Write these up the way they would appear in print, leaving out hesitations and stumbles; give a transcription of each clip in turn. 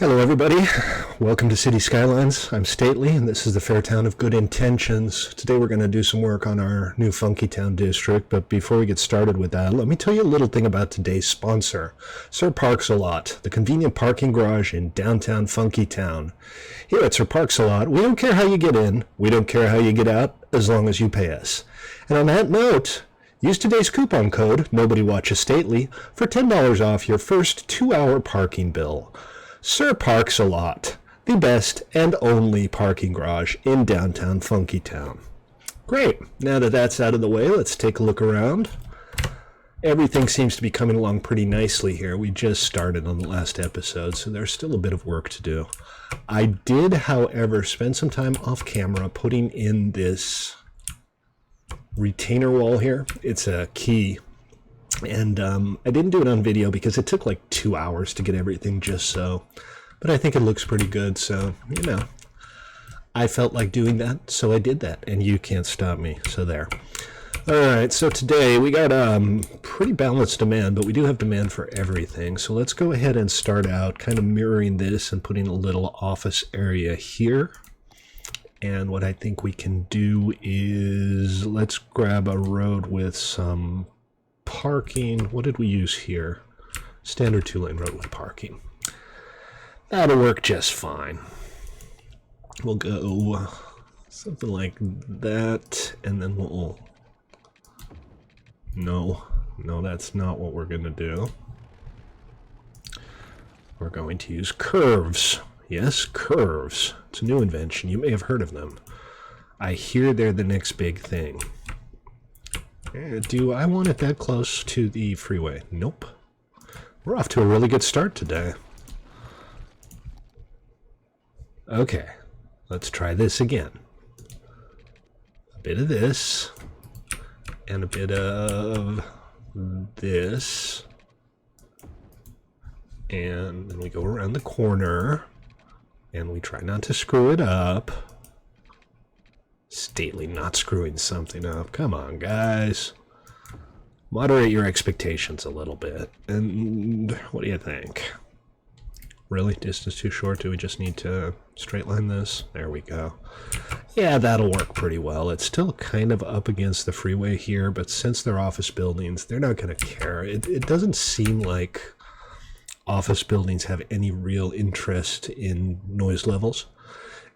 Hello everybody, welcome to City Skylines. I'm Stately and this is the fair town of good intentions. Today we're going to do some work on our new Funkytown district, but before we get started with that, let me tell you a little thing about today's sponsor, Sir Parks-A-Lot, the convenient parking garage in downtown Funkytown. Here at Sir Parks-A-Lot, we don't care how you get in, we don't care how you get out, as long as you pay us. And on that note, use today's coupon code, NobodyWatchesStately, for $10 off your first 2-hour parking bill. Sir Parks-A-Lot, the best and only parking garage in downtown Funkytown. Great. Now that that's out of the way, let's take a look around. Everything seems to be coming along pretty nicely here. We just started on the last episode, so there's still a bit of work to do. I did, however, spend some time off camera putting in this retainer wall here. It's a key. And I didn't do it on video because it took like 2 hours to get everything just so. But I think it looks pretty good, so, you know. I felt like doing that, so I did that. And you can't stop me, so there. Alright, so today we got pretty balanced demand, but we do have demand for everything. So let's go ahead and start out kind of mirroring this and putting a little office area here. And what I think we can do is let's grab a road with some parking. What did we use here? Standard 2-lane road with parking. That'll work just fine. We'll go something like that, and then we'll... No, that's not what we're going to do. We're going to use curves. Yes, curves. It's a new invention. You may have heard of them. I hear they're the next big thing. Do I want it that close to the freeway? Nope. We're off to a really good start today. Okay, let's try this again. A bit of this, and a bit of this. And then we go around the corner, and we try not to screw it up. Stately not screwing something up. Come on, guys. Moderate your expectations a little bit. And what do you think? Really? Distance too short? Do we just need to straight line this? There we go. Yeah, that'll work pretty well. It's still kind of up against the freeway here, but since they're office buildings, they're not going to care. It doesn't seem like office buildings have any real interest in noise levels.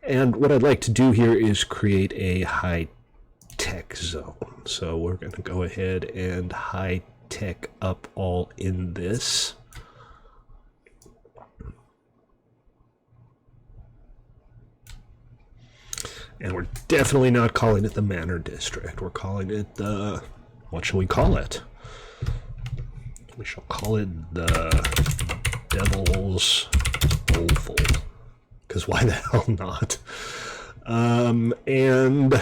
And what I'd like to do here is create a high-tech zone. So we're going to go ahead and high-tech up all in this. And we're definitely not calling it the Manor District. We're calling it the... What shall we call it? We shall call it the Devil's Oval. Because why the hell not? And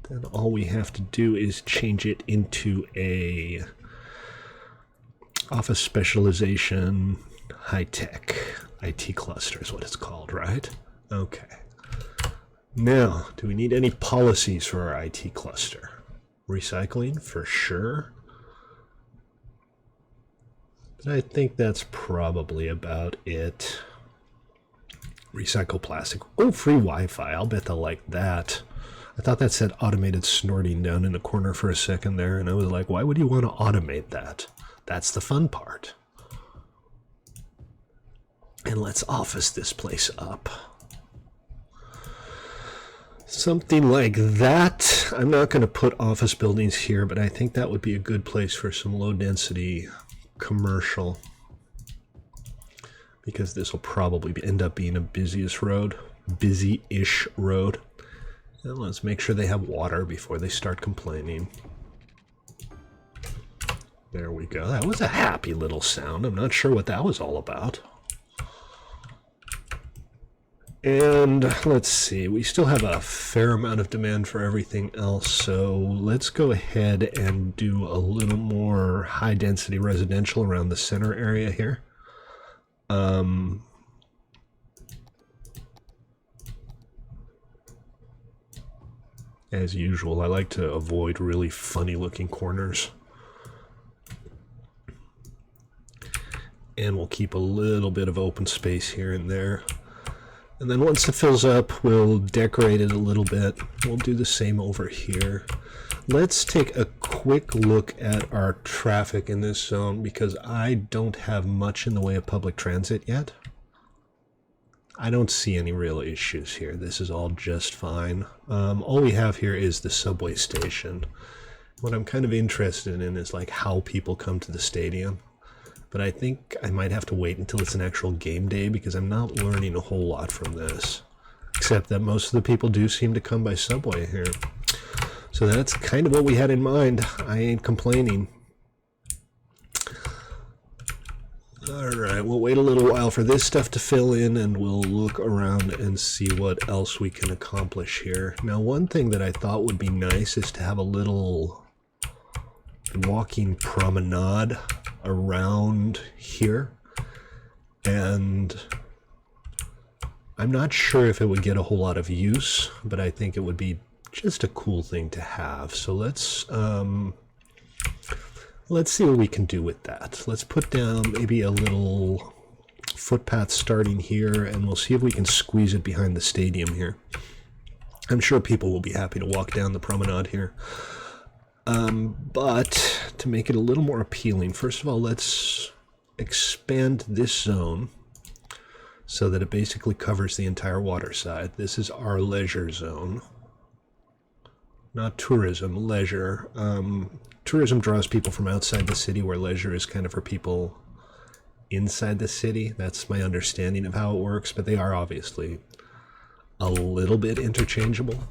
then all we have to do is change it into a office specialization high-tech IT cluster is what it's called, right? Okay. Now, do we need any policies for our IT cluster? Recycling, for sure. I think that's probably about it. Recycle plastic. Oh, free Wi-Fi. I'll bet they'll like that. I thought that said automated snorting down in the corner for a second there, and I was like, why would you want to automate that? That's the fun part. And let's office this place up. Something like that. I'm not going to put office buildings here, but I think that would be a good place for some low-density commercial, because this will probably end up being a busy-ish road. And let's make sure they have water before they start complaining. There we go. That was a happy little sound. I'm not sure what that was all about. And let's see, we still have a fair amount of demand for everything else, so let's go ahead and do a little more high-density residential around the center area here. As usual, I like to avoid really funny-looking corners. And we'll keep a little bit of open space here and there. And then once it fills up, we'll decorate it a little bit. We'll do the same over here. Let's take a quick look at our traffic in this zone because I don't have much in the way of public transit yet. I don't see any real issues here. This is all just fine. All we have here is the subway station. What I'm kind of interested in is like how people come to the stadium. But I think I might have to wait until it's an actual game day because I'm not learning a whole lot from this. Except that most of the people do seem to come by subway here. So that's kind of what we had in mind. I ain't complaining. Alright, we'll wait a little while for this stuff to fill in and we'll look around and see what else we can accomplish here. Now, one thing that I thought would be nice is to have a little walking promenade around here. And I'm not sure if it would get a whole lot of use, but I think it would be just a cool thing to have. So let's see what we can do with that. Let's put down maybe a little footpath starting here, and we'll see if we can squeeze it behind the stadium here. I'm sure people will be happy to walk down the promenade here. But to make it a little more appealing, first of all, let's expand this zone so that it basically covers the entire waterside. This is our leisure zone. Not tourism, leisure. Tourism draws people from outside the city, where leisure is kind of for people inside the city. That's my understanding of how it works, but they are obviously a little bit interchangeable.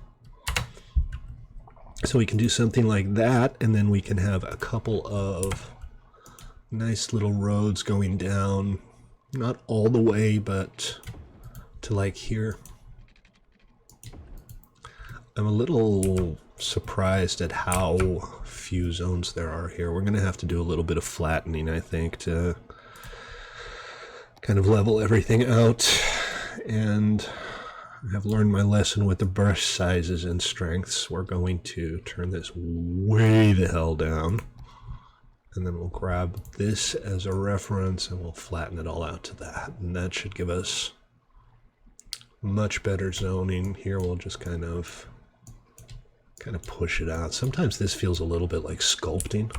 So we can do something like that, and then we can have a couple of nice little roads going down, not all the way, but to like here. I'm a little surprised at how few zones there are here. We're going to have to do a little bit of flattening, I think, to kind of level everything out. And I have learned my lesson with the brush sizes and strengths. We're going to turn this way the hell down. And then we'll grab this as a reference and we'll flatten it all out to that. And that should give us much better zoning. Here we'll just kind of push it out. Sometimes this feels a little bit like sculpting,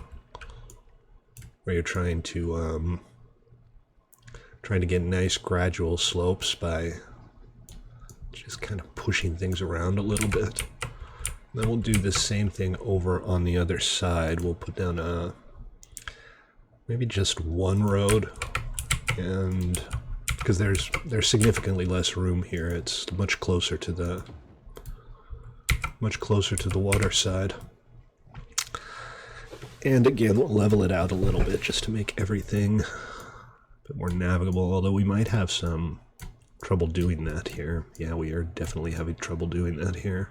where you're trying to get nice gradual slopes by just kind of pushing things around a little bit. Then we'll do the same thing over on the other side. We'll put down maybe just one road, and because there's significantly less room here, it's much closer to the water side. And again, we'll level it out a little bit just to make everything a bit more navigable, although we might have some trouble doing that here. Yeah, we are definitely having trouble doing that here.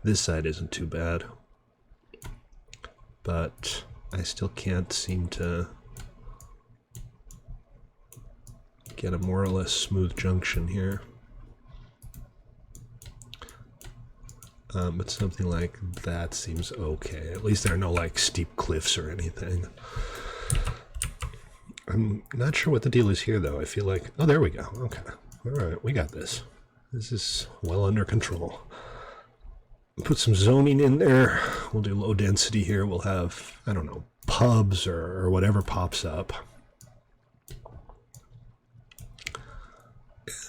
This side isn't too bad, but I still can't seem to get a more or less smooth junction here. But something like that seems okay. At least there are no like steep cliffs or anything. I'm not sure what the deal is here though. I feel like, oh, there we go. Okay. All right, we got this. This is well under control. Put some zoning in there. We'll do low density here. We'll have, I don't know, pubs or whatever pops up.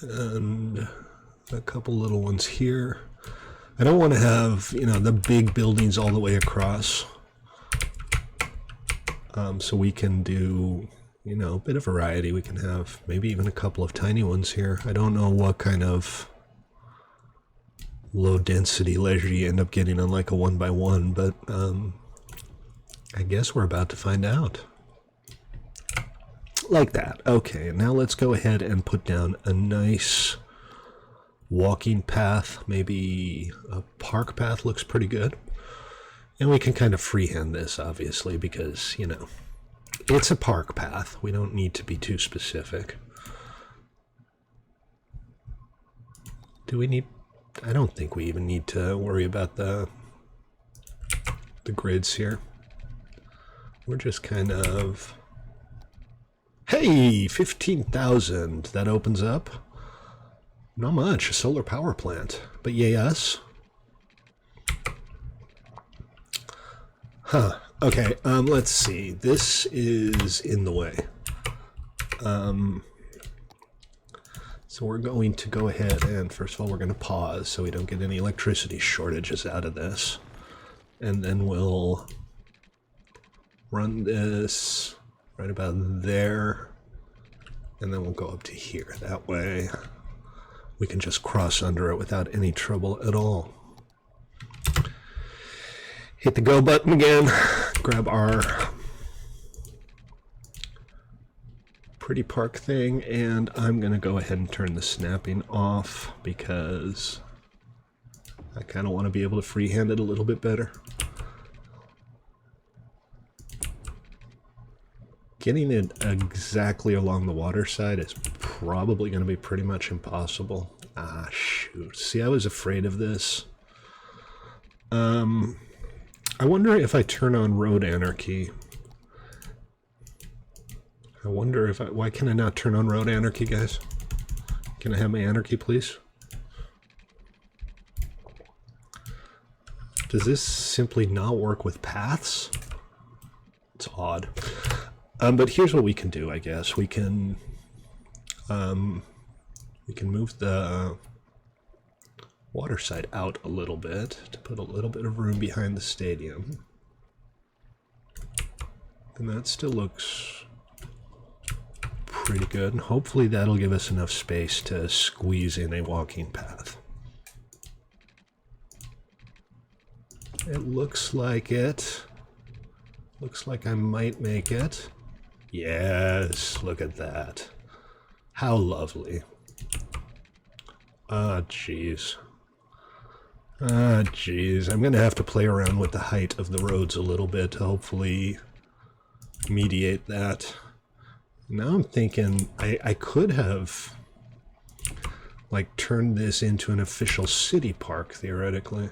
And a couple little ones here. I don't want to have, the big buildings all the way across. So we can do, a bit of variety. We can have maybe even a couple of tiny ones here. I don't know what kind of low density leisure you end up getting on like a 1x1, but I guess we're about to find out. Like that. Okay, now let's go ahead and put down a nice walking path. Maybe a park path looks pretty good. And we can kind of freehand this, obviously, because, it's a park path. We don't need to be too specific. Do we need... I don't think we even need to worry about the grids here. We're just kind of Hey, 15,000. That opens up. Not much, a solar power plant. But yes. Huh. Okay, let's see. This is in the way. So we're going to go ahead and, first of all, we're going to pause so we don't get any electricity shortages out of this. And then we'll run this right about there. And then we'll go up to here. That way we can just cross under it without any trouble at all. Hit the go button again. Grab our pretty park thing, and I'm gonna go ahead and turn the snapping off because I kind of want to be able to freehand it a little bit better. Getting it exactly along the water side is probably going to be pretty much impossible. Ah, shoot. See, I was afraid of this. I wonder if I turn on road anarchy. I wonder if why can I not turn on road anarchy, guys? Can I have my anarchy, please? Does this simply not work with paths? It's odd. But here's what we can do, I guess. We can move the water side out a little bit to put a little bit of room behind the stadium. And that still looks pretty good. And hopefully that'll give us enough space to squeeze in a walking path. It looks like it. Looks like I might make it. Yes, look at that. How lovely. Ah, jeez. Ah, jeez. I'm going to have to play around with the height of the roads a little bit to hopefully mediate that. Now I'm thinking I could have, like, turned this into an official city park, theoretically.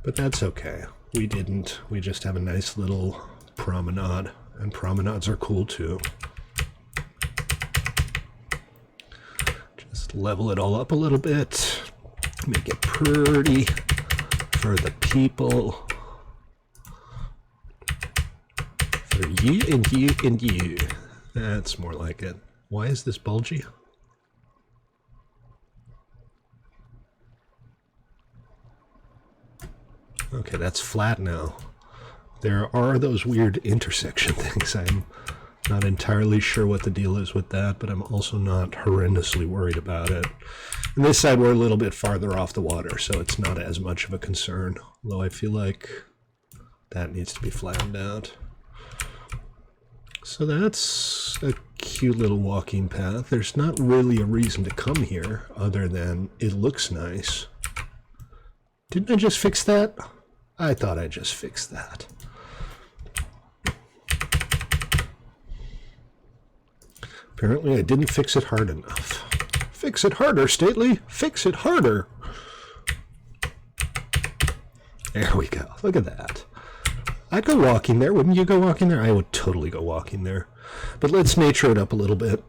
But that's okay. We didn't. We just have a nice little promenade. And promenades are cool too. Just level it all up a little bit. Make it pretty for the people. For you and you and you. That's more like it. Why is this bulgy? Okay, that's flat now. There are those weird intersection things. I'm not entirely sure what the deal is with that, but I'm also not horrendously worried about it. On this side, we're a little bit farther off the water, so it's not as much of a concern. Although I feel like that needs to be flattened out. So that's a cute little walking path. There's not really a reason to come here other than it looks nice. Didn't I just fix that? I thought I just fixed that. Apparently I didn't fix it hard enough. Fix it harder, Stately! Fix it harder! There we go. Look at that. I'd go walking there. Wouldn't you go walking there? I would totally go walking there. But let's nature it up a little bit.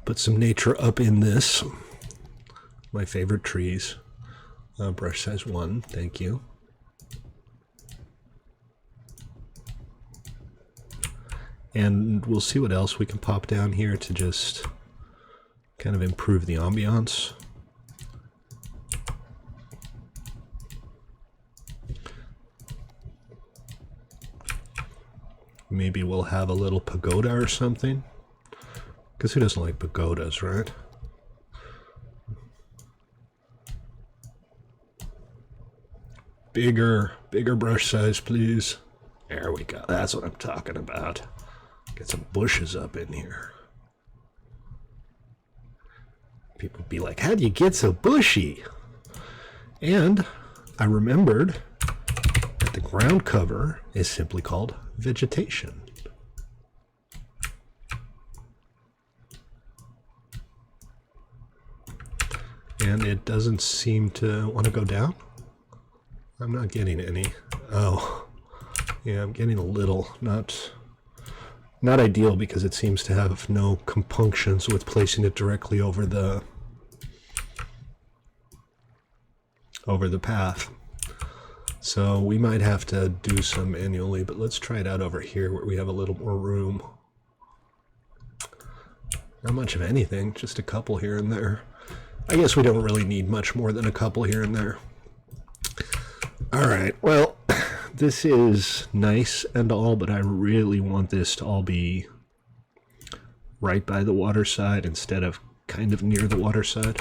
Put some nature up in this. My favorite trees. Brush size 1, thank you. And we'll see what else we can pop down here to just kind of improve the ambiance. Maybe we'll have a little pagoda or something. Because who doesn't like pagodas, right? Bigger brush size, please. There we go. That's what I'm talking about. Get some bushes up in here. People be like, how'd you get so bushy? And I remembered that the ground cover is simply called vegetation. And it doesn't seem to want to go down. I'm not getting any. Oh, yeah, I'm getting a little. Not ideal, because it seems to have no compunctions with placing it directly over the path. So we might have to do some manually, but let's try it out over here where we have a little more room. Not much of anything, just a couple here and there. I guess we don't really need much more than a couple here and there. Alright, well, this is nice and all, but I really want this to all be right by the waterside instead of kind of near the waterside.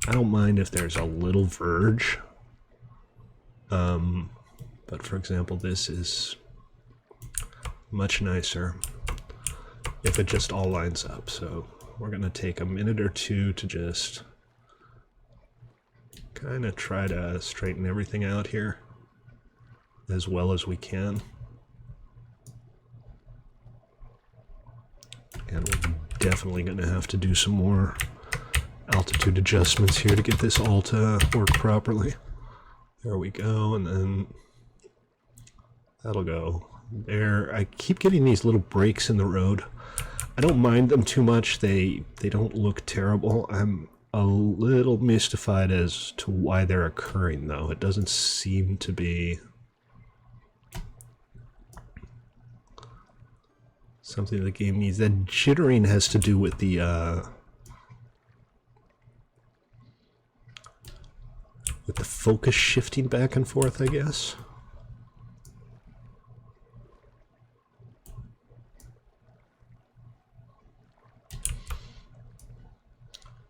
I don't mind if there's a little verge. But for example, this is much nicer if it just all lines up. So we're going to take a minute or two to just kind of try to straighten everything out here as well as we can. And we're definitely going to have to do some more altitude adjustments here to get this all to work properly. There we go, and then that'll go there. I keep getting these little breaks in the road. I don't mind them too much. They don't look terrible. I'm a little mystified as to why they're occurring, though. It doesn't seem to be something the game needs. That jittering has to do with the focus shifting back and forth, I guess.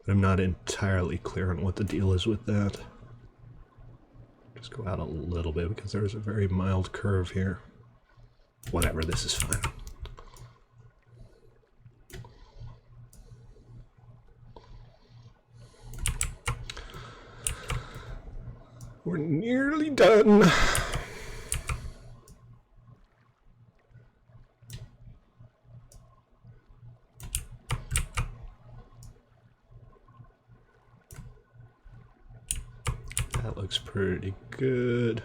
But I'm not entirely clear on what the deal is with that. Just go out a little bit because there's a very mild curve here. Whatever, this is fine. We're nearly done. That looks pretty good.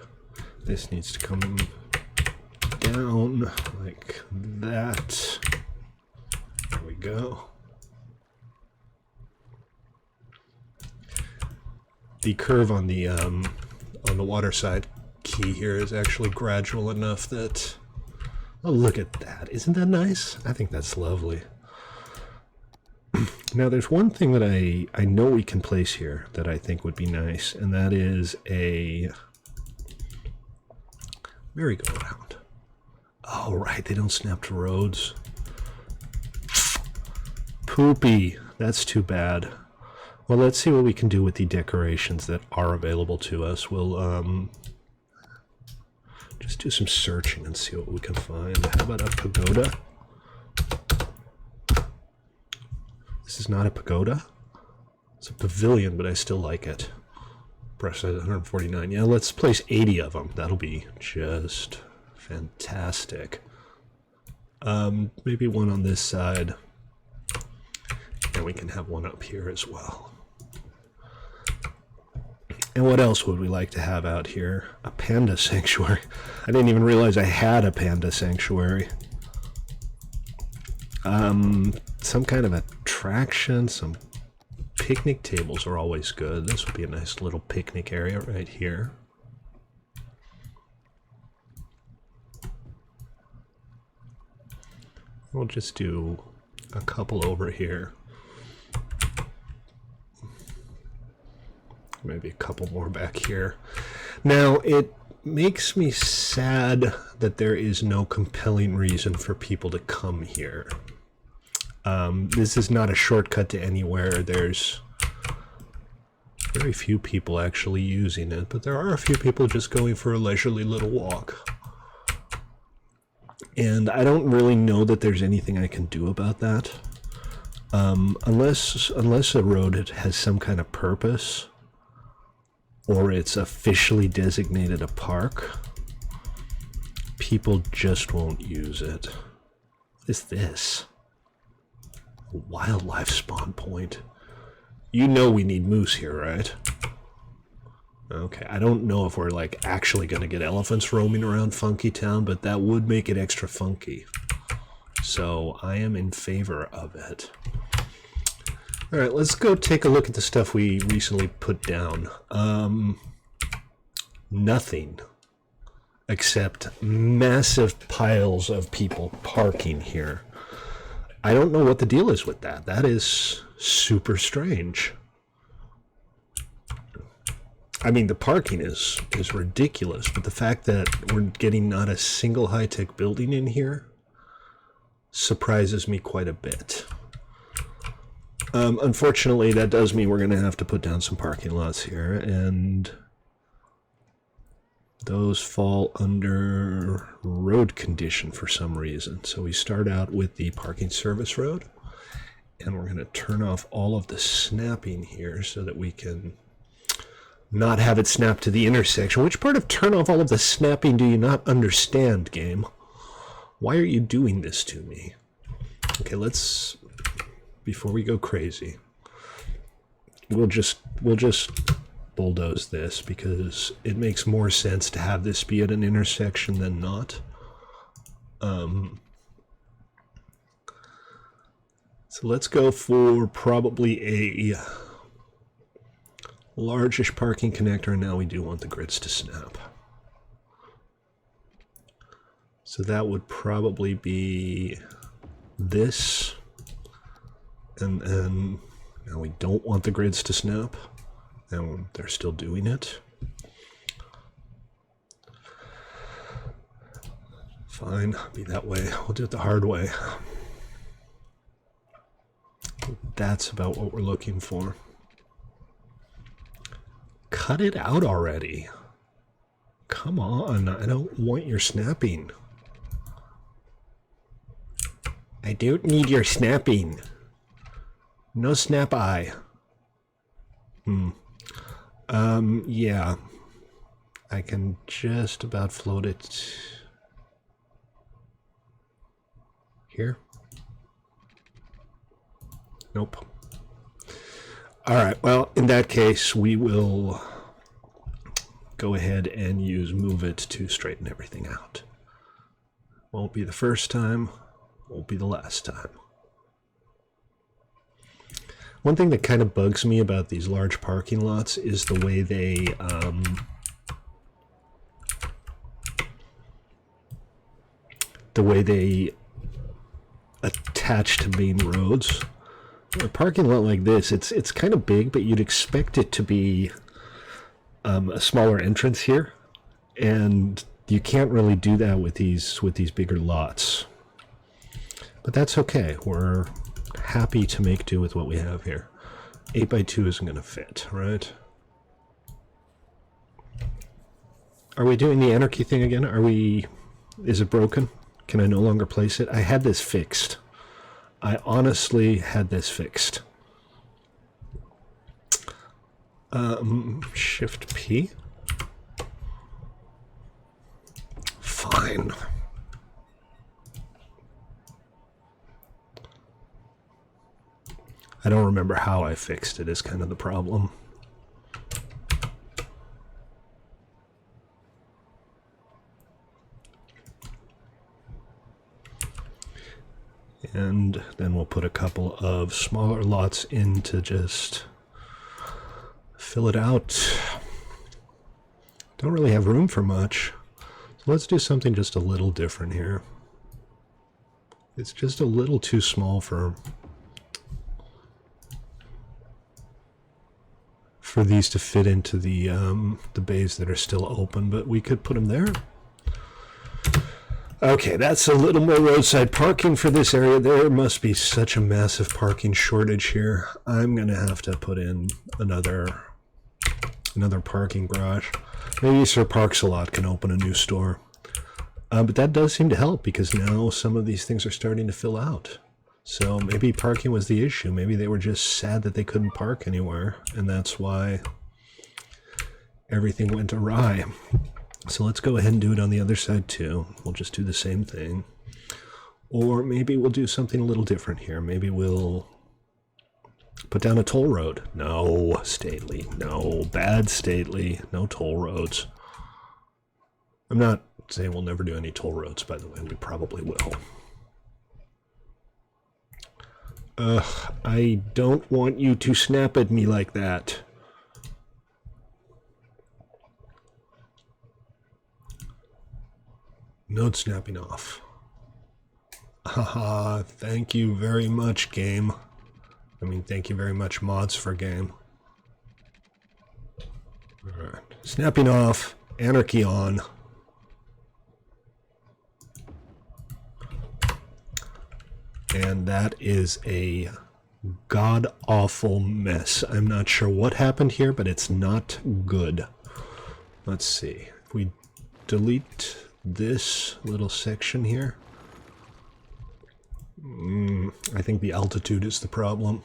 This needs to come down like that. There we go. The curve on the waterside key here is actually gradual enough that, oh, look at that. Isn't that nice? I think that's lovely. Now, there's one thing that I know we can place here that I think would be nice, and that is a merry-go-round. Oh, right, they don't snap to roads. Poopy. That's too bad. Well, let's see what we can do with the decorations that are available to us. We'll just do some searching and see what we can find. How about a pagoda? This is not a pagoda. It's a pavilion, but I still like it. Brush size 149. Yeah, let's place 80 of them. That'll be just fantastic. Maybe one on this side. And we can have one up here as well. And what else would we like to have out here? A panda sanctuary. I didn't even realize I had a panda sanctuary. Some kind of attraction, some picnic tables are always good. This would be a nice little picnic area right here. We'll just do a couple over here. Maybe a couple more back here. Now, it makes me sad that there is no compelling reason for people to come here. This is not a shortcut to anywhere. There's very few people actually using it, but there are a few people just going for a leisurely little walk. And I don't really know that there's anything I can do about that. Unless a road has some kind of purpose, or it's officially designated a park, people just won't use it. What is this? A wildlife spawn point. You know we need moose here, right? Okay, I don't know if we're like actually going to get elephants roaming around Funkytown, but that would make it extra funky. So I am in favor of it. All right, let's go take a look at the stuff we recently put down. Nothing except massive piles of people parking here. I don't know what the deal is with that. That is super strange. I mean, the parking is ridiculous, but the fact that we're getting not a single high-tech building in here surprises me quite a bit. Unfortunately, that does mean we're going to have to put down some parking lots here, and those fall under road condition for some reason. So we start out with the parking service road, and we're going to turn off all of the snapping here so that we can not have it snap to the intersection. Which part of turn off all of the snapping do you not understand, game? Why are you doing this to me? Okay, let's, before we go crazy, we'll just bulldoze this because it makes more sense to have this be at an intersection than not. So let's go for probably a largish parking connector, and now we do want the grids to snap. So that would probably be this, and now we don't want the grids to snap, and they're still doing it. Fine, be that way. We'll do it the hard way. That's about what we're looking for. Cut it out already. Come on, I don't want your snapping. I don't need your snapping. No snap eye. Yeah. I can just about float it here. Nope. All right, well, in that case, we will go ahead and use Move It to straighten everything out. Won't be the first time, won't be the last time. One thing that kind of bugs me about these large parking lots is the way they attach to main roads. A parking lot like this, it's kind of big, but you'd expect it to be a smaller entrance here, and you can't really do that with these bigger lots. But that's okay. We're happy to make do with what we have here. 8x2 isn't going to fit, right? Are we doing the anarchy thing again? Is it broken? Can I no longer place it? I had this fixed. I honestly had this fixed. Shift P. Fine. I don't remember how I fixed it is kind of the problem. And then we'll put a couple of smaller lots in to just fill it out. Don't really have room for much. So let's do something just a little different here. It's just a little too small for these to fit into the bays that are still open, but we could put them there. Okay, that's a little more roadside parking for this area. There must be such a massive parking shortage here. I'm gonna have to put in another parking garage. Maybe Sir Parks-a-Lot can open a new store. But that does seem to help because now some of these things are starting to fill out. So maybe parking was the issue. Maybe they were just sad that they couldn't park anywhere, and that's why everything went awry. So let's go ahead and do it on the other side too. We'll just do the same thing. Or maybe we'll do something a little different here. Maybe we'll Put down a toll road. No, Stately. No, bad Stately. No toll roads. I'm not saying we'll never do any toll roads, by the way. We probably will. I don't want you to snap at me like that. Node snapping off. Haha, thank you very much, game. I mean, thank you very much, mods for game. Alright. Snapping off. Anarchy on. And that is a god-awful mess. I'm not sure what happened here, but it's not good. Let's see. If we delete this little section here, I think the altitude is the problem.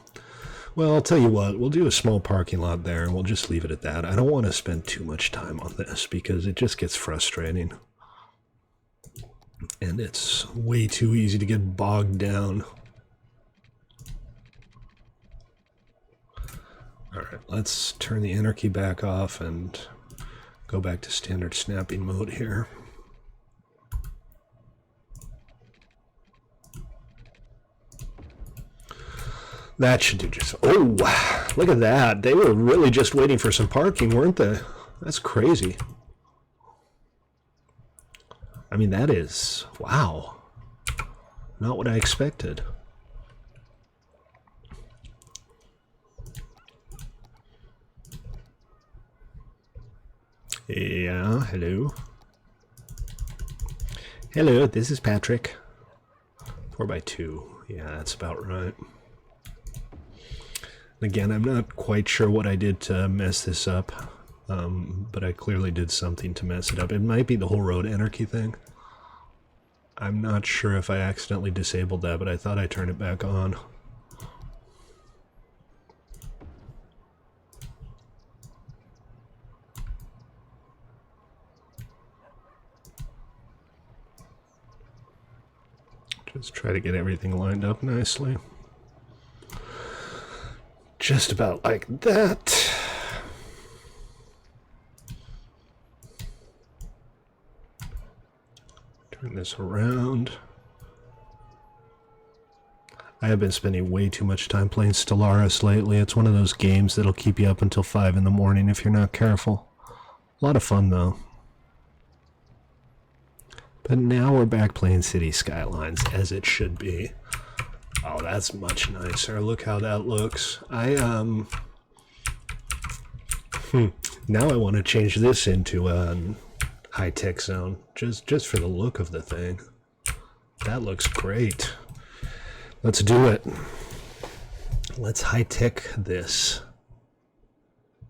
Well, I'll tell you what, we'll do a small parking lot there and we'll just leave it at that. I don't want to spend too much time on this because it just gets frustrating. And it's way too easy to get bogged down. Alright, let's turn the anarchy back off and go back to standard snapping mode here. That should do just... Oh, look at that. They were really just waiting for some parking, weren't they? That's crazy. I mean, that is... Wow. Not what I expected. Yeah, hello. Hello, this is Patrick. 4x2. Yeah, that's about right. Again, I'm not quite sure what I did to mess this up, but I clearly did something to mess it up. It might be the whole road anarchy thing. I'm not sure if I accidentally disabled that, but I thought I turned it back on. Just try to get everything lined up nicely. Just about like that. Turn this around. I have been spending way too much time playing Stellaris lately. It's one of those games that'll keep you up until 5 in the morning if you're not careful. A lot of fun though. But now we're back playing City Skylines as it should be. Oh, that's much nicer. Look how that looks. Now I want to change this into a high-tech zone, just for the look of the thing. That looks great. Let's do it. Let's high-tech this.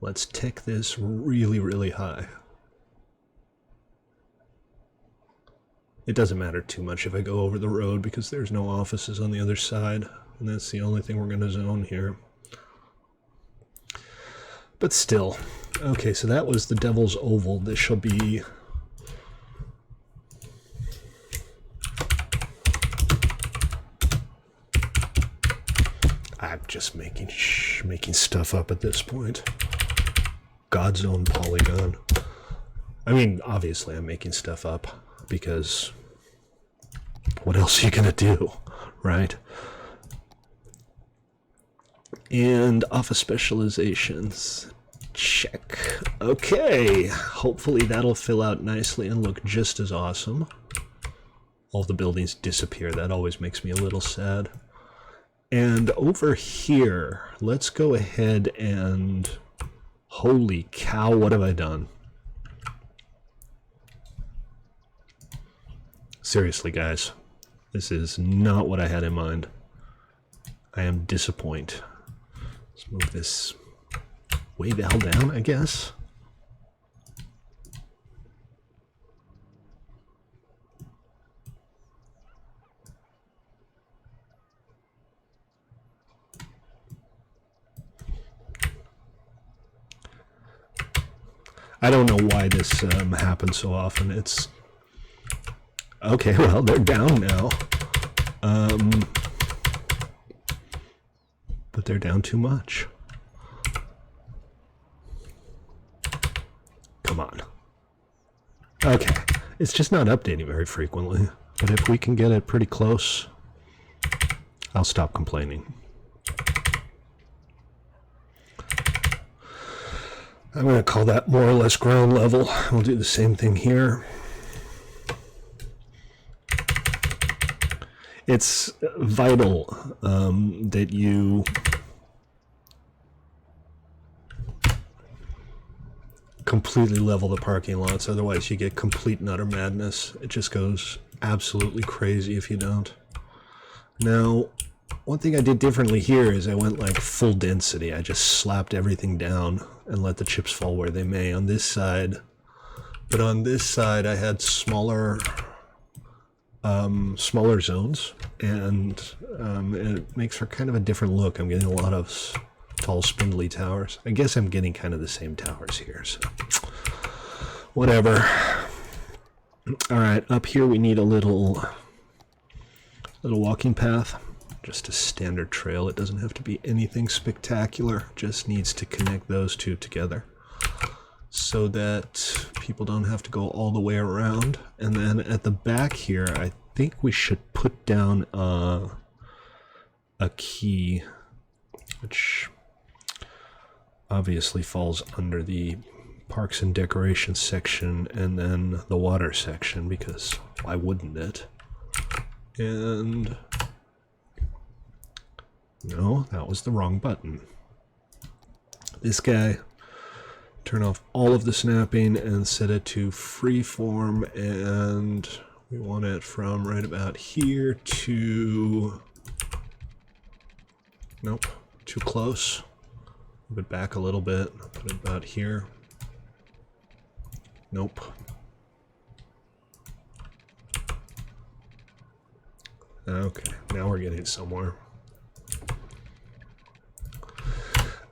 Let's tech this really, really high. It doesn't matter too much if I go over the road because there's no offices on the other side, and that's the only thing we're going to zone here. But still. Okay, so that was the Devil's Oval. This shall be... I'm just making stuff up at this point. God's own polygon. I mean, obviously I'm making stuff up because... what else are you gonna do, right? And office specializations. Check. Okay. Hopefully that'll fill out nicely and look just as awesome. All the buildings disappear. That always makes me a little sad. And over here, let's go ahead and... Holy cow, what have I done? Seriously, guys. This is not what I had in mind. I am disappointed. Let's move this way the hell down, I guess. I don't know why this happens so often. It's... Okay, well, they're down now. But but they're down too much. Come on. Okay, it's just not updating very frequently, but if we can get it pretty close, I'll stop complaining. I'm going to call that more or less ground level. We'll do the same thing here. It's vital that you completely level the parking lots, otherwise you get complete and utter madness. It just goes absolutely crazy if you don't. Now, one thing I did differently here is I went like full density. I just slapped everything down and let the chips fall where they may on this side. But on this side I had smaller zones, and it makes for kind of a different look. I'm getting a lot of tall spindly towers. I guess I'm getting kind of the same towers here, so whatever. All right, up here we need a little walking path, just a standard trail. It doesn't have to be anything spectacular, just needs to connect those two together so that people don't have to go all the way around. And then at the back here, I think we should put down a key, which obviously falls under the parks and decorations section and then the water section, because why wouldn't it? And no, that was the wrong button. This guy, turn off all of the snapping and set it to freeform, and we want it from right about here to, nope, too close. Move it back a little bit, put it about here. Nope. Okay, now we're getting somewhere.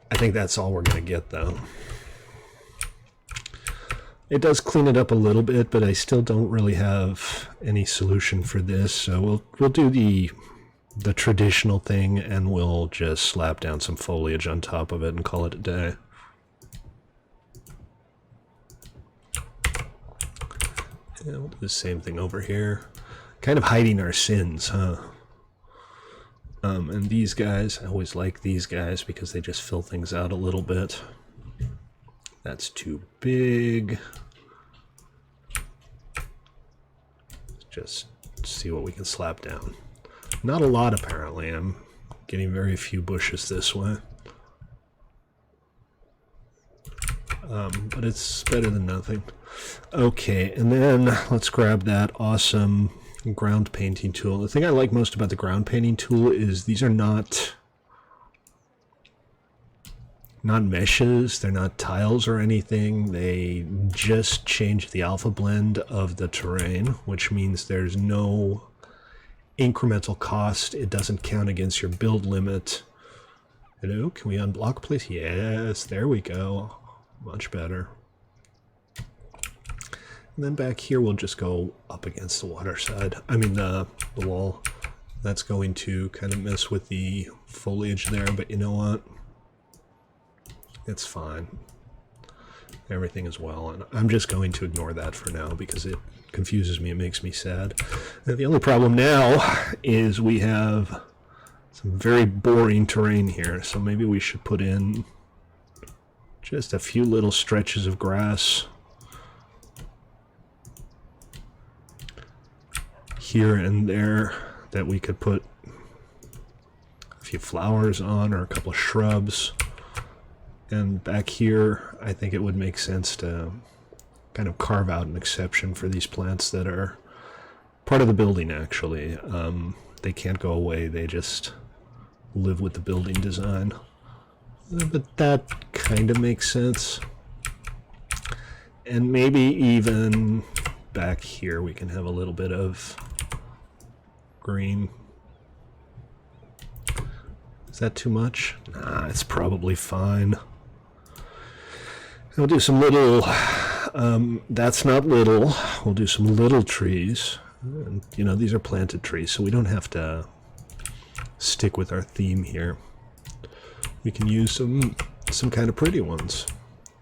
I think that's all we're going to get, though. It does clean it up a little bit, but I still don't really have any solution for this, so we'll do the traditional thing, and we'll just slap down some foliage on top of it and call it a day. Yeah, we'll do the same thing over here. Kind of hiding our sins, huh? And these guys, I always like these guys because they just fill things out a little bit. That's too big. Just see what we can slap down. Not a lot, apparently. I'm getting very few bushes this way. But it's better than nothing. Okay, and then let's grab that awesome ground painting tool. The thing I like most about the ground painting tool is these are not meshes, they're not tiles or anything. They just change the alpha blend of the terrain, which means there's no incremental cost. It doesn't count against your build limit. Hello, can we unblock, please? Yes, there we go. Much better. And then back here we'll just go up against the water side. I mean the wall. That's going to kind of mess with the foliage there, but you know what? It's fine. Everything is well, and I'm just going to ignore that for now because it confuses me, it makes me sad. And the only problem now is we have some very boring terrain here, so maybe we should put in just a few little stretches of grass here and there that we could put a few flowers on, or a couple of shrubs. And back here, I think it would make sense to kind of carve out an exception for these plants that are part of the building, actually. They can't go away, they just live with the building design. But that kind of makes sense. And maybe even back here we can have a little bit of green. Is that too much? Nah, it's probably fine. We'll do some little, that's not little, we'll do some little trees. And, you know, these are planted trees, so we don't have to stick with our theme here. we can use some kind of pretty ones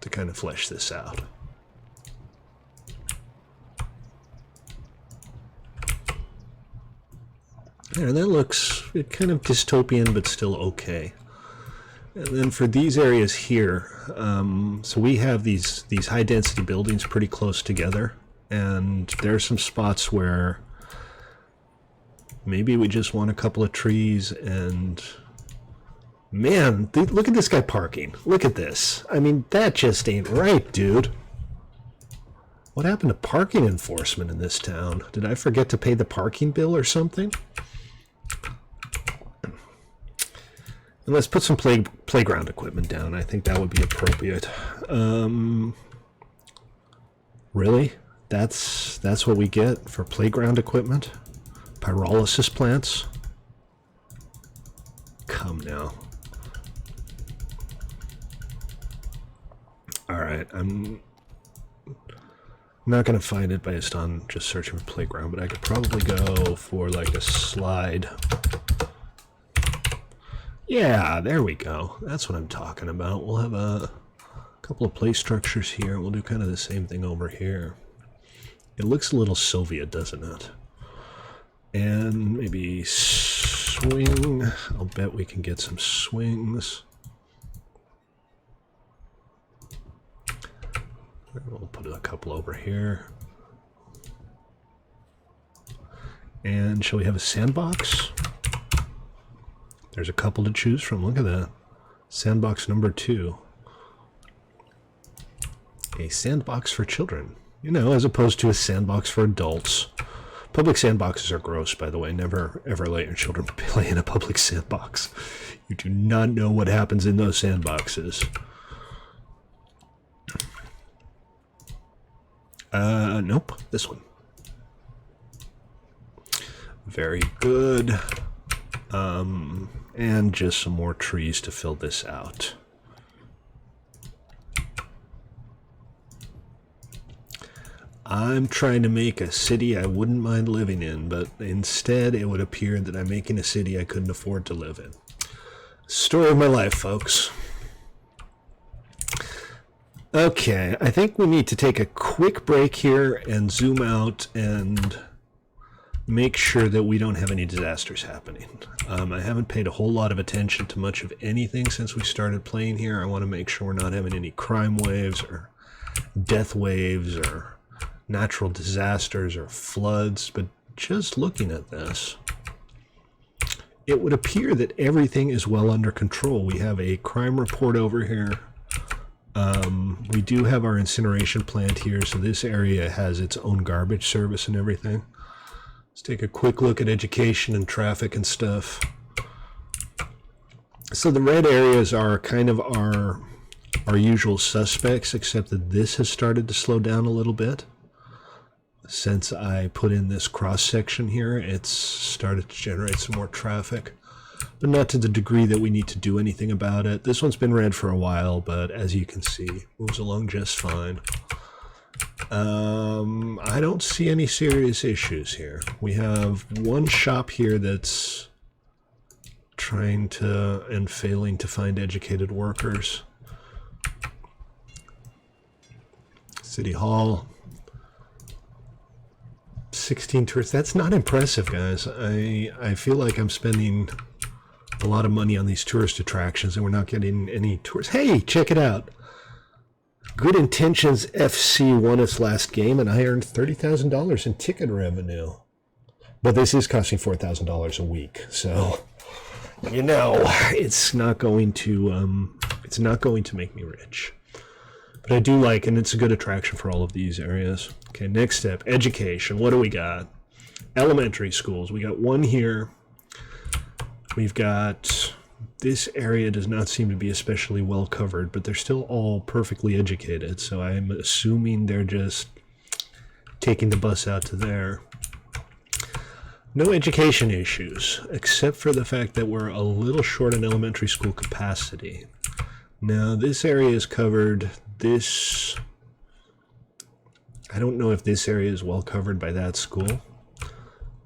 to kind of flesh this out. There, that looks kind of dystopian, but still okay. And then for these areas here, so we have these high-density buildings pretty close together, and there are some spots where maybe we just want a couple of trees. And man, look at this guy parking. Look at this. I mean, that just ain't right, dude. What happened to parking enforcement in this town? Did I forget to pay the parking bill or something? And let's put some playground equipment down. I think that would be appropriate. Really? That's what we get for playground equipment? Pyrolysis plants? Come now. Alright, I'm not going to find it based on just searching for playground, but I could probably go for like a slide. Yeah, there we go. That's what I'm talking about. We'll have a couple of play structures here. We'll do kind of the same thing over here. It looks a little Soviet, doesn't it? And maybe swing. I'll bet we can get some swings. We'll put a couple over here. And shall we have a sandbox? There's a couple to choose from. Look at that. Sandbox number 2. A sandbox for children. You know, as opposed to a sandbox for adults. Public sandboxes are gross, by the way. Never, ever let your children play in a public sandbox. You do not know what happens in those sandboxes. Nope. This one. Very good. And just some more trees to fill this out. I'm trying to make a city I wouldn't mind living in, but instead it would appear that I'm making a city I couldn't afford to live in. Story of my life, folks. Okay, I think we need to take a quick break here and zoom out and make sure that we don't have any disasters happening. I haven't paid a whole lot of attention to much of anything since we started playing here. I want to make sure we're not having any crime waves or death waves or natural disasters or floods, but just looking at this, it would appear that everything is well under control. We have a crime report over here. We do have our incineration plant here, so this area has its own garbage service and everything. Let's take a quick look at education and traffic and stuff. So the red areas are kind of our usual suspects, except that this has started to slow down a little bit. Since I put in this cross section here, it's started to generate some more traffic, but not to the degree that we need to do anything about it. This one's been red for a while, but as you can see, moves along just fine. I don't see any serious issues here. We have one shop here that's trying to and failing to find educated workers. City Hall. 16 tourists. That's not impressive, guys. I feel like I'm spending a lot of money on these tourist attractions and we're not getting any tourists. Hey, check it out. Good Intentions FC won its last game and I earned $30,000 in ticket revenue. But this is costing $4,000 a week, so you know it's not going to make me rich. But I do like, and it's a good attraction for all of these areas. Okay, next step, education. What do we got? Elementary schools. We got one here. We've got, this area does not seem to be especially well covered, but they're still all perfectly educated. So I'm assuming they're just taking the bus out to there. No education issues, except for the fact that we're a little short in elementary school capacity. Now, this area is covered. This, I don't know if this area is well covered by that school,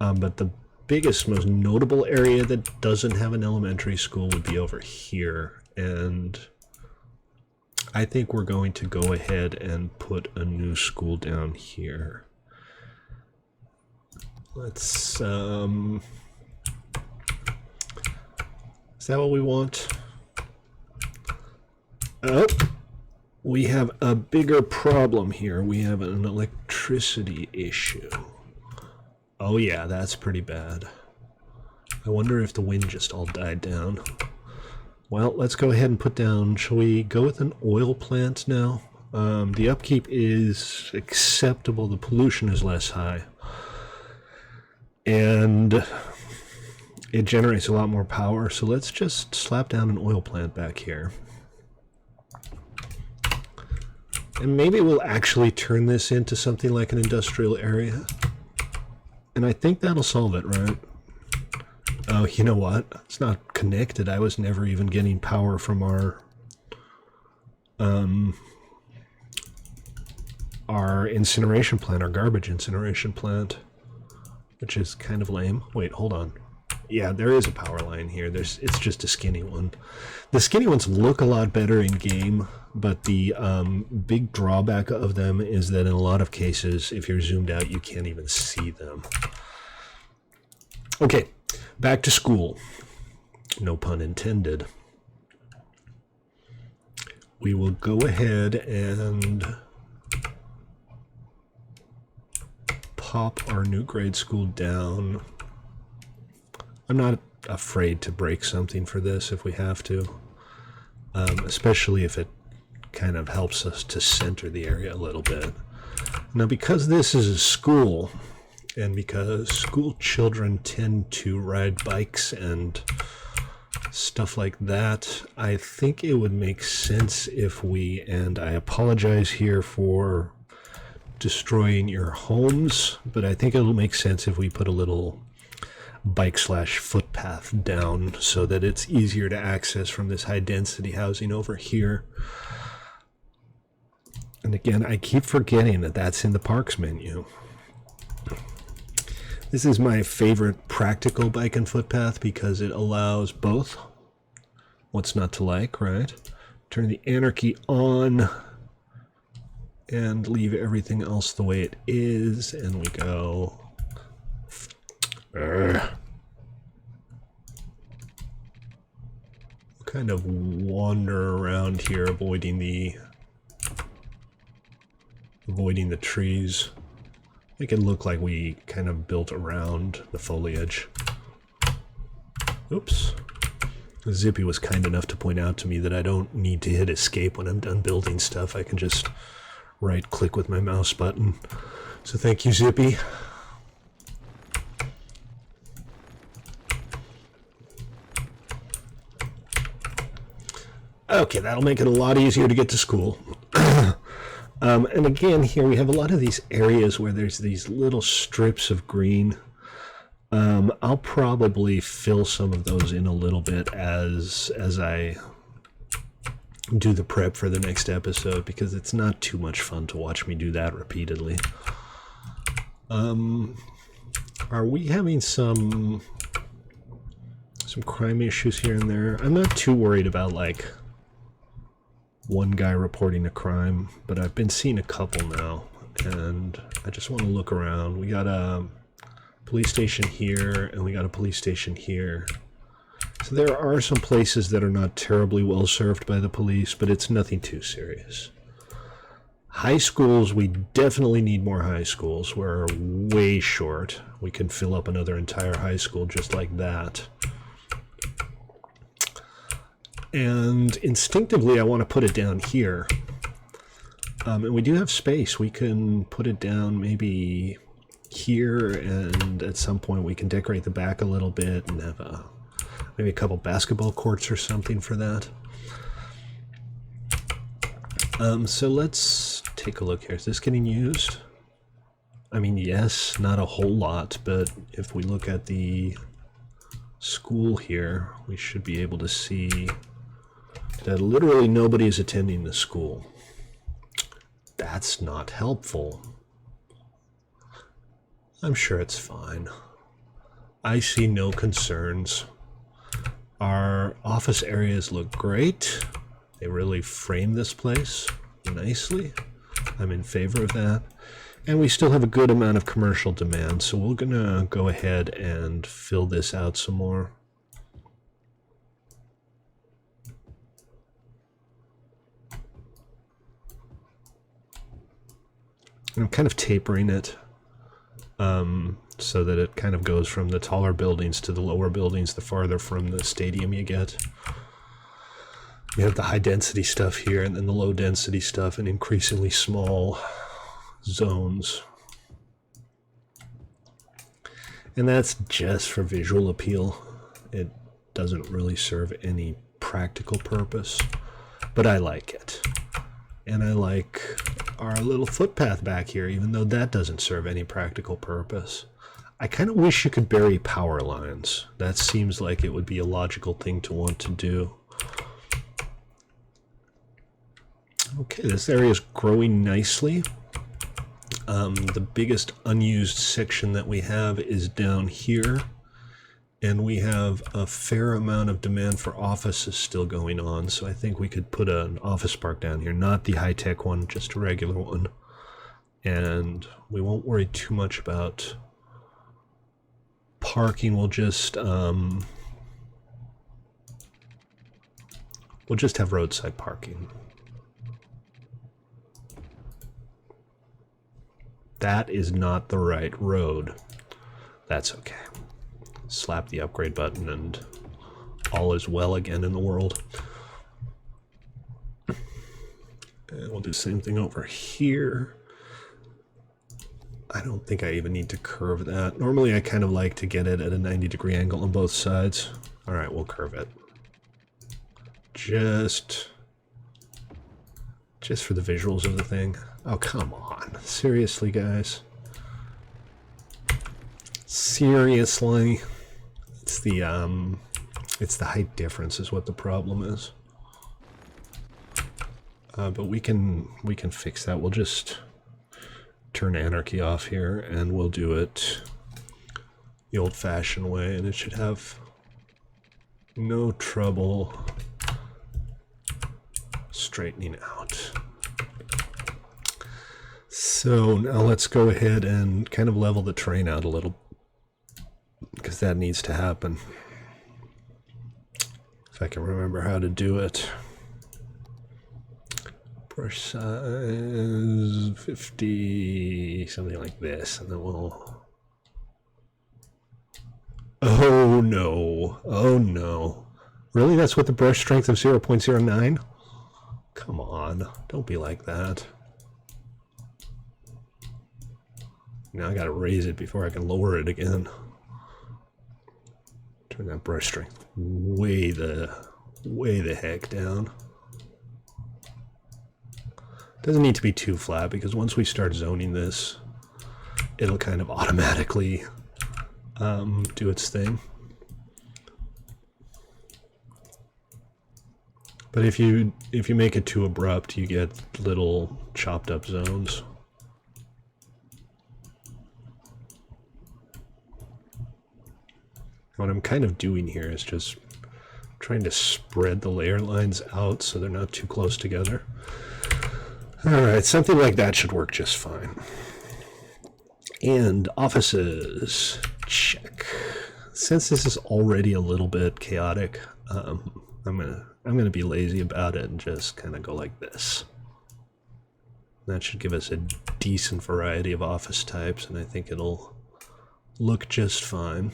but the biggest, most notable area that doesn't have an elementary school would be over here And I think we're going to go ahead and put a new school down here. Let's, is that what we want? Oh, we have a bigger problem here. We have an electricity issue. Oh yeah, that's pretty bad. I wonder if the wind just all died down. Well, let's go ahead and put down, shall we go with an oil plant now? The upkeep is acceptable, the pollution is less high. And it generates a lot more power, so let's just slap down an oil plant back here. And maybe we'll actually turn this into something like an industrial area. And I think that'll solve it, right? Oh, you know what? It's not connected. I was never even getting power from our incineration plant, our garbage incineration plant, which is kind of lame. Wait, hold on. Yeah, there is a power line here. It's just a skinny one. The skinny ones look a lot better in game, but the big drawback of them is that in a lot of cases, if you're zoomed out, you can't even see them. Okay. Back to school. No pun intended. We will go ahead and pop our new grade school down. I'm not afraid to break something for this if we have to, especially if it kind of helps us to center the area a little bit. Now, because this is a school, and because school children tend to ride bikes and stuff like that, I think it would make sense if we, and I apologize here for destroying your homes, but I think it'll make sense if we put a little bike/footpath down so that it's easier to access from this high density housing over here. And again, I keep forgetting that that's in the parks menu. This is my favorite practical bike and footpath because it allows both. What's not to like, right? Turn the anarchy on and leave everything else the way it is, and we go. We'll kind of wander around here, avoiding the trees. Make it look like we kind of built around the foliage. Oops. Zippy was kind enough to point out to me that I don't need to hit escape when I'm done building stuff. I can just right-click with my mouse button. So thank you, Zippy. Okay, that'll make it a lot easier to get to school. And again, here we have a lot of these areas where there's these little strips of green. I'll probably fill some of those in a little bit as I do the prep for the next episode, because it's not too much fun to watch me do that repeatedly. Are we having some crime issues here and there? I'm not too worried about, like, one guy reporting a crime, but I've been seeing a couple now, and I just want to look around. We got a police station here, and we got a police station here. So there are some places that are not terribly well served by the police, but it's nothing too serious. High schools, we definitely need more high schools. We're way short. We can fill up another entire high school just like that. And instinctively, I want to put it down here. And we do have space. We can put it down maybe here, and at some point we can decorate the back a little bit and have maybe a couple basketball courts or something for that. So let's take a look here. Is this getting used? I mean, yes, not a whole lot, but if we look at the school here, we should be able to see that literally nobody is attending the school. That's not helpful. I'm sure it's fine. I see no concerns. Our office areas look great. They really frame this place nicely. I'm in favor of that. And we still have a good amount of commercial demand, so we're gonna go ahead and fill this out some more. I'm kind of tapering it so that it kind of goes from the taller buildings to the lower buildings the farther from the stadium you get. You have the high density stuff here and then the low density stuff in increasingly small zones. And that's just for visual appeal. It doesn't really serve any practical purpose, but I like it. And I like our little footpath back here, even though that doesn't serve any practical purpose. I kind of wish you could bury power lines. That seems like it would be a logical thing to want to do. Okay, this area is growing nicely. The biggest unused section that we have is down here. And we have a fair amount of demand for offices still going on, so I think we could put an office park down here, not the high-tech one, just a regular one. And we won't worry too much about parking. We'll just have roadside parking. That is not the right road. That's okay. Slap the upgrade button and all is well again in the world. And we'll do the same thing over here. I don't think I even need to curve that. Normally I kind of like to get it at a 90-degree angle on both sides. All right, we'll curve it. Just for the visuals of the thing. Oh, come on. Seriously, guys. Seriously. It's the height difference is what the problem is. But we can fix that. We'll just turn anarchy off here and we'll do it the old-fashioned way, and it should have no trouble straightening out. So now let's go ahead and kind of level the terrain out a little, because that needs to happen. If I can remember how to do it. Brush size 50, something like this, and then we'll... Oh no, oh no. Really, that's what the brush strength of 0.09? Come on, don't be like that. Now I gotta raise it before I can lower it again. Turn that brush strength way the heck down. Doesn't need to be too flat, because once we start zoning this, it'll kind of automatically do its thing. But if you make it too abrupt, you get little chopped up zones. What I'm kind of doing here is just trying to spread the layer lines out so they're not too close together. Alright, something like that should work just fine. And offices, check. Since this is already a little bit chaotic, I'm gonna be lazy about it and just kind of go like this. That should give us a decent variety of office types, and I think it'll look just fine.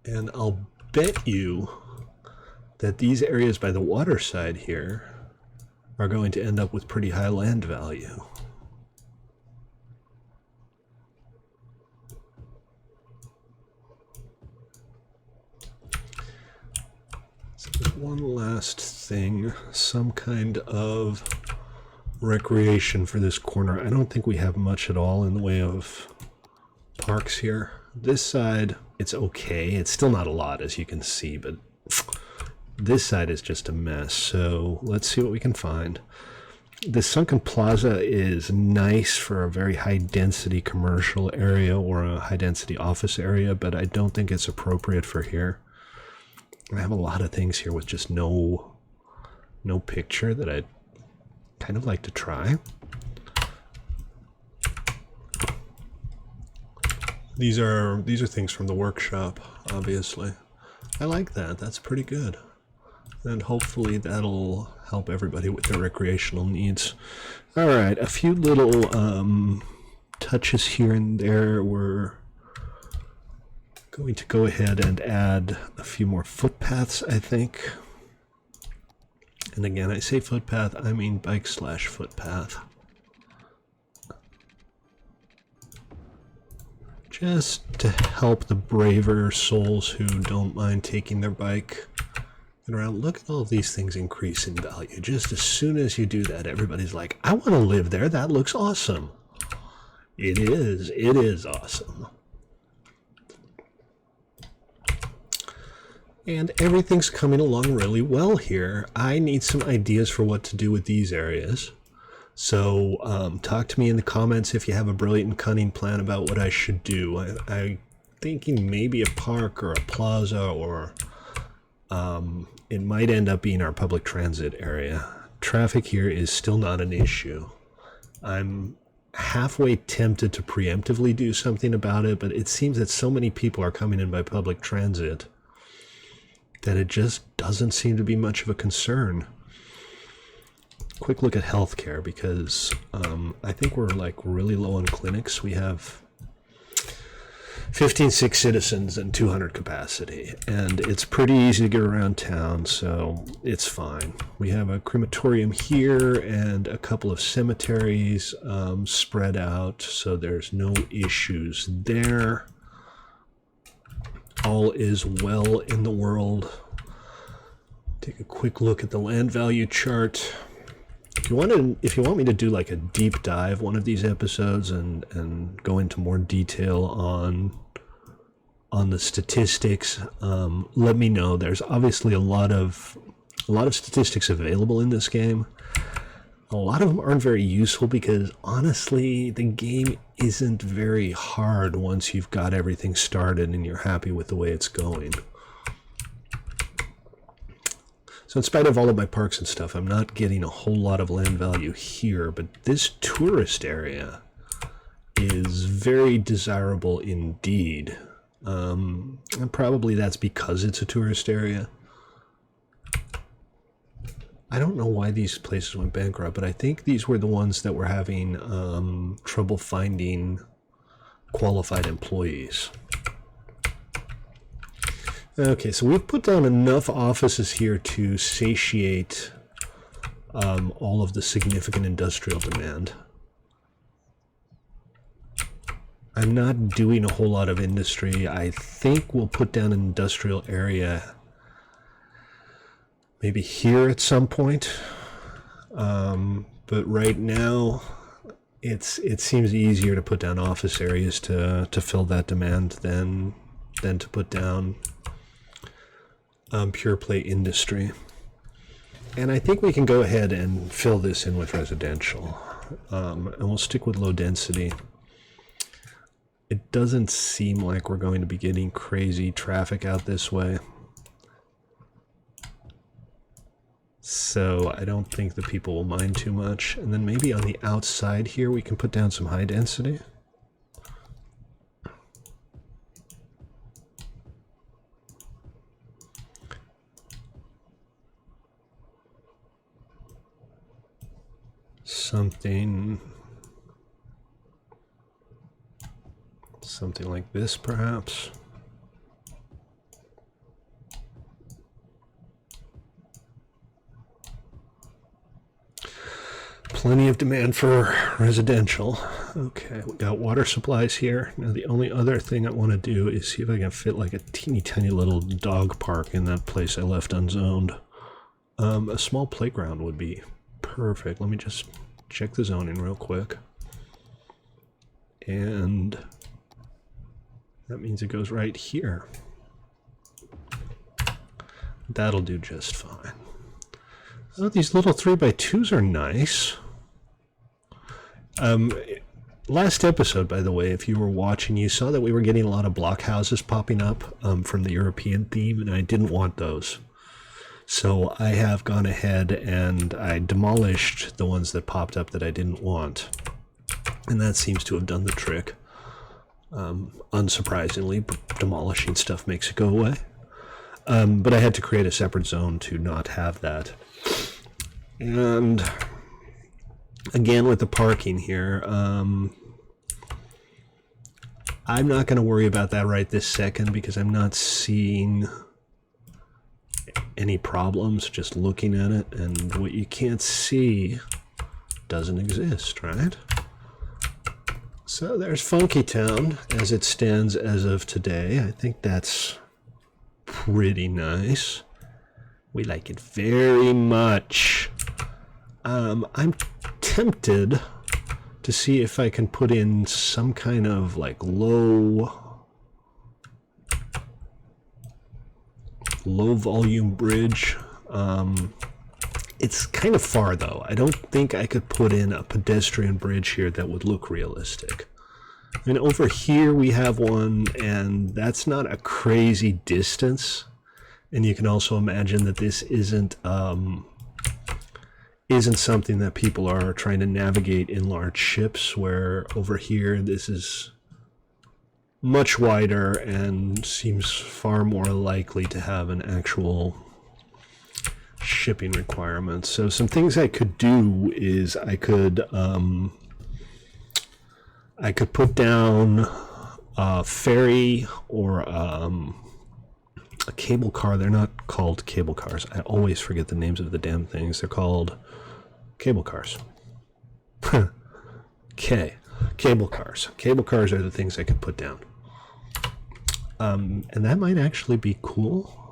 And I'll bet you that these areas by the waterside here are going to end up with pretty high land value. So there's one last thing, some kind of recreation for this corner. I don't think we have much at all in the way of parks here. This side, it's okay. It's still not a lot, as you can see, but this side is just a mess. So let's see what we can find. The sunken plaza is nice for a very high density commercial area or a high density office area, but I don't think it's appropriate for here. I have a lot of things here with just no picture that I'd kind of like to try. These are things from the workshop, obviously. I like that. That's pretty good. And hopefully that'll help everybody with their recreational needs. All right, a few little touches here and there. We're going to go ahead and add a few more footpaths, I think. And again, I say footpath, I mean bike/footpath. Just to help the braver souls who don't mind taking their bike around. Look at all of these things increase in value. Just as soon as you do that, everybody's like, I want to live there. That looks awesome. It is awesome. And everything's coming along really well here. I need some ideas for what to do with these areas. So talk to me in the comments if you have a brilliant and cunning plan about what I should do. I'm thinking maybe a park or a plaza, or it might end up being our public transit area. Traffic here is still not an issue. I'm halfway tempted to preemptively do something about it, but it seems that so many people are coming in by public transit that it just doesn't seem to be much of a concern. Quick look at healthcare, because I think we're like really low on clinics. We have 15 sick citizens and 200 capacity, and it's pretty easy to get around town, so it's fine. We have a crematorium here and a couple of cemeteries spread out, so there's no issues there. All is well in the world. Take a quick look at the land value chart. If you want me to do like a deep dive one of these episodes and go into more detail on the statistics, let me know. There's obviously a lot of statistics available in this game. A lot of them aren't very useful because honestly, the game isn't very hard once you've got everything started and you're happy with the way it's going. So in spite of all of my parks and stuff, I'm not getting a whole lot of land value here, but this tourist area is very desirable indeed. And probably that's because it's a tourist area. I don't know why these places went bankrupt, but I think these were the ones that were having trouble finding qualified employees. Okay, so we've put down enough offices here to satiate all of the significant industrial demand. I'm not doing a whole lot of industry. I think we'll put down an industrial area maybe here at some point. But right now, it seems easier to put down office areas to fill that demand than to put down pure play industry. And I think we can go ahead and fill this in with residential. And we'll stick with low density. It doesn't seem like we're going to be getting crazy traffic out this way. So I don't think the people will mind too much. And then maybe on the outside here we can put down some high density. Something like this, perhaps. Plenty of demand for residential. Okay, we got water supplies here. Now the only other thing I want to do is see if I can fit like a teeny tiny little dog park in that place I left unzoned. A small playground would be perfect. Let me just check the zoning real quick. And that means it goes right here. That'll do just fine. Oh, these little 3x2s are nice. Last episode, by the way, if you were watching, you saw that we were getting a lot of block houses popping up from the European theme, and I didn't want those. So I have gone ahead and I demolished the ones that popped up that I didn't want. And that seems to have done the trick. Unsurprisingly, demolishing stuff makes it go away. But I had to create a separate zone to not have that. And again, with the parking here, I'm not going to worry about that right this second because I'm not seeing any problems just looking at it, and what you can't see doesn't exist, right? So there's Funkytown as it stands as of today. I think that's pretty nice. We like it very much. I'm tempted to see if I can put in some kind of like low volume bridge. It's kind of far though. I don't think I could put in a pedestrian bridge here that would look realistic. And over here we have one, and that's not a crazy distance. And you can also imagine that this isn't something that people are trying to navigate in large ships, where over here this is much wider and seems far more likely to have an actual shipping requirement. So some things I could do is I could put down a ferry or a cable car. They're not called cable cars. I always forget the names of the damn things. They're called cable cars. Okay, cable cars. Cable cars are the things I could put down. And that might actually be cool.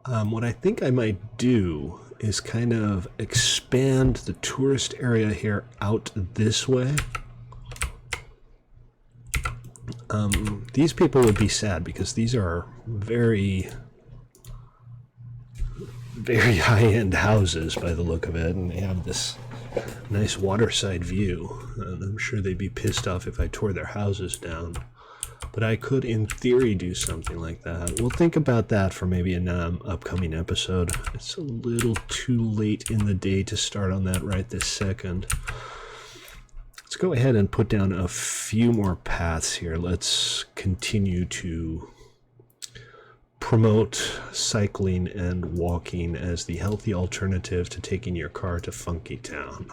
What I think I might do is kind of expand the tourist area here out this way. These people would be sad because these are very, very high-end houses by the look of it, and they have this nice waterside view. And I'm sure they'd be pissed off if I tore their houses down. But I could, in theory, do something like that. We'll think about that for maybe an upcoming episode. It's a little too late in the day to start on that right this second. Let's go ahead and put down a few more paths here. Let's continue to promote cycling and walking as the healthy alternative to taking your car to Funkytown.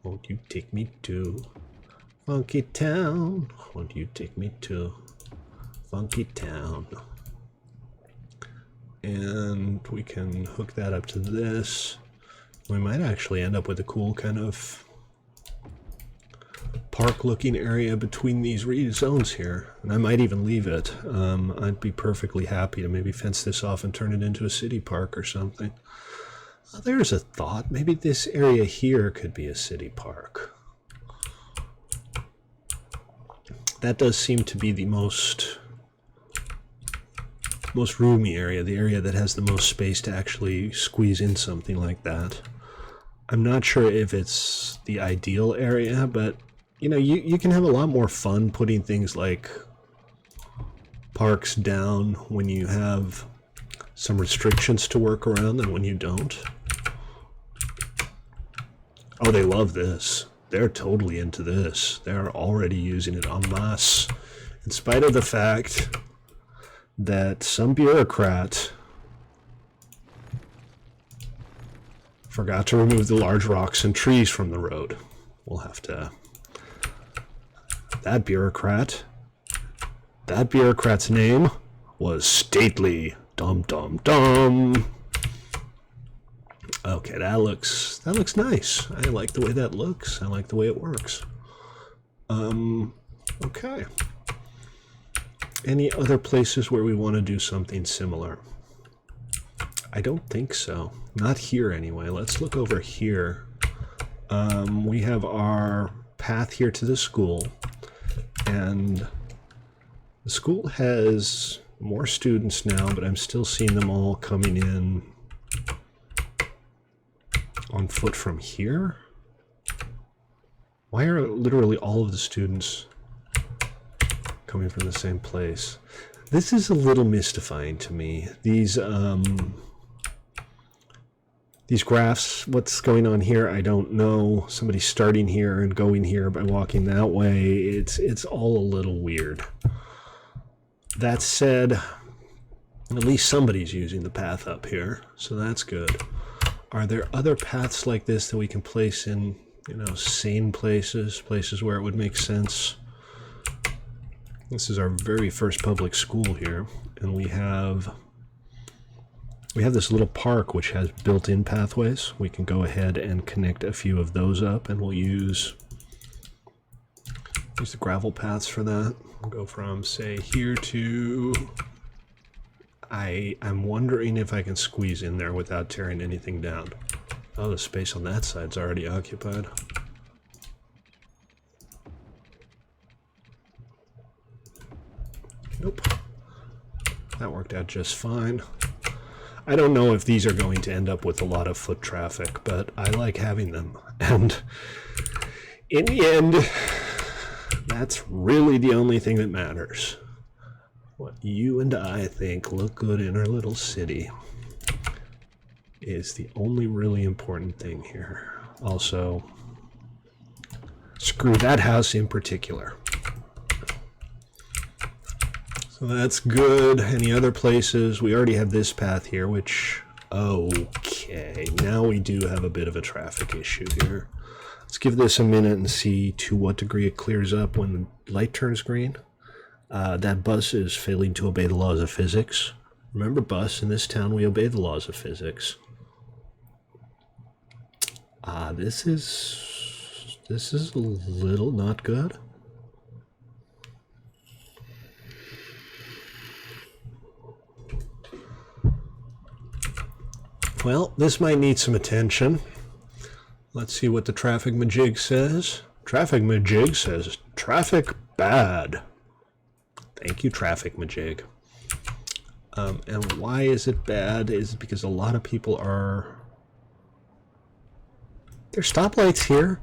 Won't you take me to Funkytown? Won't you take me to Funkytown? And we can hook that up to this. We might actually end up with a cool kind of park-looking area between these zones here. And I might even leave it. I'd be perfectly happy to maybe fence this off and turn it into a city park or something. There's a thought. Maybe this area here could be a city park. That does seem to be the most roomy area, the area that has the most space to actually squeeze in something like that. I'm not sure if it's the ideal area, but you know, you can have a lot more fun putting things like parks down when you have some restrictions to work around than when you don't. Oh, they love this. They're totally into this. They're already using it en masse, in spite of the fact that some bureaucrat forgot to remove the large rocks and trees from the road. We'll have to... That bureaucrat's name was Stately. Dum dum dum. Okay, that looks nice. I like the way that looks. I like the way it works. Okay. Any other places where we want to do something similar? I don't think so. Not here anyway. Let's look over here. We have our path here to the school, and the school has more students now, but I'm still seeing them all coming in on foot from here. Why are literally all of the students coming from the same place? This is a little mystifying to me. These graphs, what's going on here, I don't know. Somebody's starting here and going here by walking that way. It's all a little weird. That said, at least somebody's using the path up here, so that's good. Are there other paths like this that we can place in, you know, sane places, places where it would make sense? This is our very first public school here, and we have this little park which has built-in pathways. We can go ahead and connect a few of those up, and we'll use the gravel paths for that. We'll go from, say, here to... I'm wondering if I can squeeze in there without tearing anything down. Oh, the space on that side's already occupied. Nope. That worked out just fine. I don't know if these are going to end up with a lot of foot traffic, but I like having them. And in the end, that's really the only thing that matters. What you and I think look good in our little city is the only really important thing here. Also, screw that house in particular. So that's good. Any other places? We already have this path here, which, okay, now we do have a bit of a traffic issue here. Let's give this a minute and see to what degree it clears up when the light turns green. That bus is failing to obey the laws of physics. Remember, bus, in this town we obey the laws of physics. This is a little not good. Well, this might need some attention. Let's see what the traffic majig says. Traffic majig says, traffic bad. Thank you, traffic majig. And why is it bad? Is it because a lot of people are... There's stoplights here.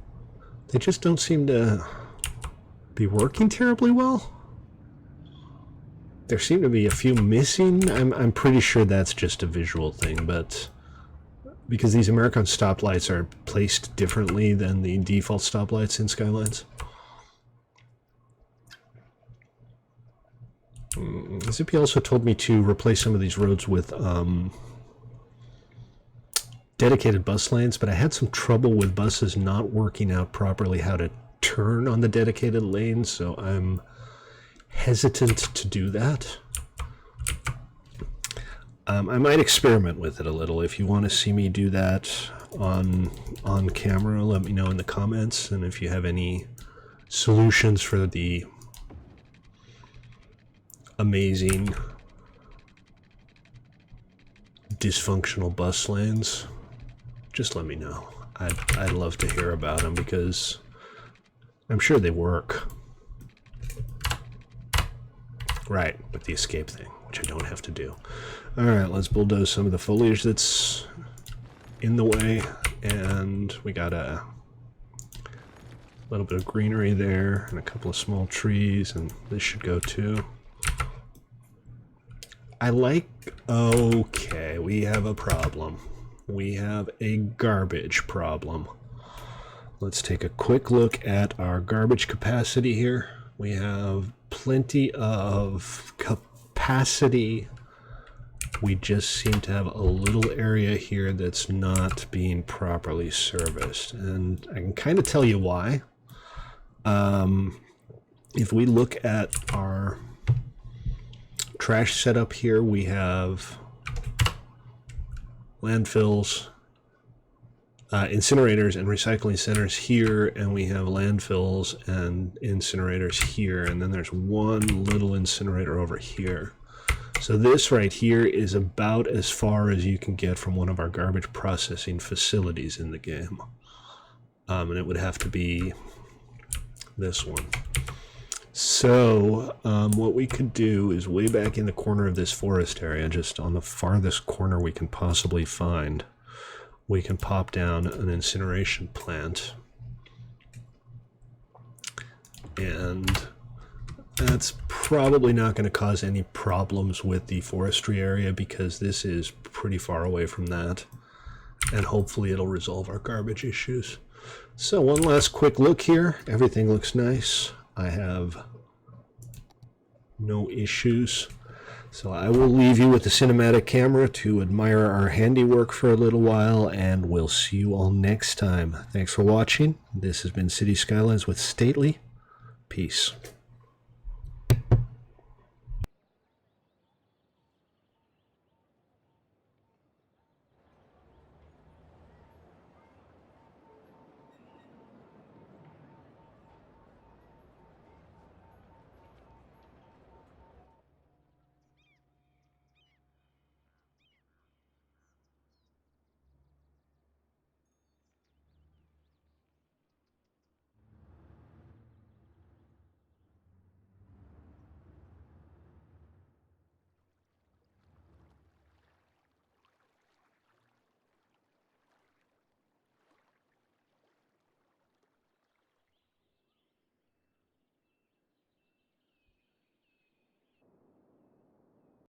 They just don't seem to be working terribly well. There seem to be a few missing. I'm pretty sure that's just a visual thing, but because these American stoplights are placed differently than the default stoplights in Skylines. Zippy also told me to replace some of these roads with dedicated bus lanes, but I had some trouble with buses not working out properly how to turn on the dedicated lanes, so I'm hesitant to do that. I might experiment with it a little. If you want to see me do that on camera, let me know in the comments, and if you have any solutions for the amazing dysfunctional bus lanes, just let me know. I'd love to hear about them because I'm sure they work. Right, with the escape thing, which I don't have to do. Alright, let's bulldoze some of the foliage that's in the way, and we got a little bit of greenery there and a couple of small trees, and this should go too. Okay, we have a problem. We have a garbage problem. Let's take a quick look at our garbage capacity here. We have plenty of capacity. We just seem to have a little area here that's not being properly serviced, and I can kind of tell you why. If we look at our trash setup here, we have landfills, incinerators and recycling centers here, and we have landfills and incinerators here, and then there's one little incinerator over here. So this right here is about as far as you can get from one of our garbage processing facilities in the game. And it would have to be this one. So what we could do is way back in the corner of this forest area, just on the farthest corner we can possibly find, we can pop down an incineration plant. and that's probably not going to cause any problems with the forestry area because this is pretty far away from that, and hopefully it'll resolve our garbage issues. So one last quick look here. Everything looks nice. I have no issues. So I will leave you with the cinematic camera to admire our handiwork for a little while, and we'll see you all next time. Thanks for watching. This has been City Skylines with Stately. Peace.